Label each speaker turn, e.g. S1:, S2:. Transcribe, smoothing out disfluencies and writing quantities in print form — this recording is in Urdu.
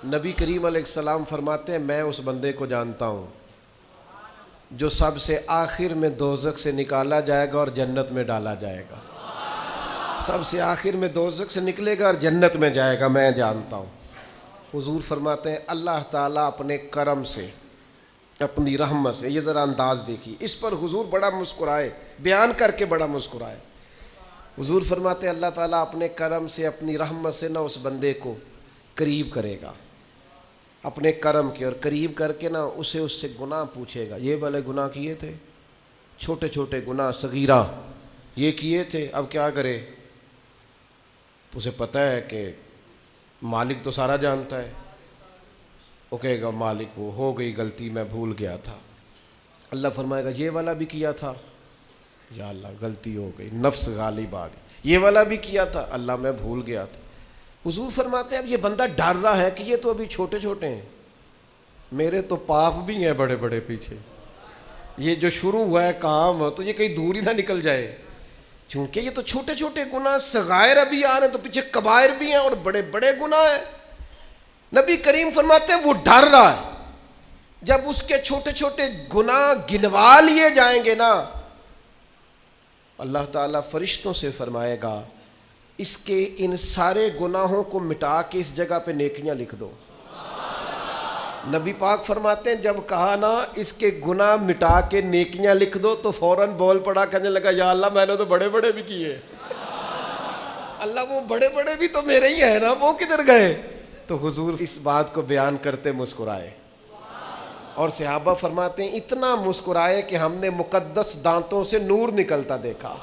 S1: نبی کریم علیہ السلام فرماتے ہیں میں اس بندے کو جانتا ہوں جو سب سے آخر میں دوزخ سے نکالا جائے گا اور جنت میں ڈالا جائے گا. سب سے آخر میں دوزخ سے نکلے گا اور جنت میں جائے گا، میں جانتا ہوں. حضور فرماتے ہیں اللہ تعالیٰ اپنے کرم سے، اپنی رحمت سے، یہ ذرا انداز دیکھیے، اس پر حضور بڑا مسکرائے، بیان کر کے بڑا مسکرائے. حضور فرماتے ہیں اللہ تعالیٰ اپنے کرم سے، اپنی رحمت سے نہ اس بندے کو قریب کرے گا اپنے کرم کے، اور قریب کر کے نہ اس سے گناہ پوچھے گا. یہ والے گناہ کیے تھے، چھوٹے چھوٹے گناہ صغیرہ یہ کیے تھے، اب کیا کرے؟ اسے پتہ ہے کہ مالک تو سارا جانتا ہے. وہ کہے گا مالک وہ ہو گئی غلطی، میں بھول گیا تھا. اللہ فرمائے گا یہ والا بھی کیا تھا، یا اللہ غلطی ہو گئی، نفس غالب آ گئی. یہ والا بھی کیا تھا، اللہ میں بھول گیا تھا. حضور فرماتے ہیں اب یہ بندہ ڈر رہا ہے کہ یہ تو ابھی چھوٹے چھوٹے ہیں، میرے تو پاپ بھی ہیں بڑے بڑے پیچھے، یہ جو شروع ہوا ہے کام تو یہ کہیں دور ہی نہ نکل جائے، چونکہ یہ تو چھوٹے چھوٹے گناہ صغائر ابھی آ رہے ہیں، تو پیچھے کبائر بھی ہیں اور بڑے بڑے گناہ ہیں. نبی کریم فرماتے ہیں وہ ڈر رہا ہے، جب اس کے چھوٹے چھوٹے گناہ گنوا لیے جائیں گے نا، اللہ تعالیٰ فرشتوں سے فرمائے گا اس کے ان سارے گناہوں کو مٹا کے اس جگہ پہ نیکیاں لکھ دو. نبی پاک فرماتے ہیں جب کہا نا اس کے گناہ مٹا کے نیکیاں لکھ دو تو فوراً بول پڑا، کہنے لگا یا اللہ میں نے تو بڑے بڑے بھی کیے. اللہ وہ بڑے بڑے بھی تو میرے ہی ہیں نا، وہ کدھر گئے؟ تو حضور اس بات کو بیان کرتے مسکرائے، اور صحابہ فرماتے ہیں اتنا مسکرائے کہ ہم نے مقدس دانتوں سے نور نکلتا دیکھا.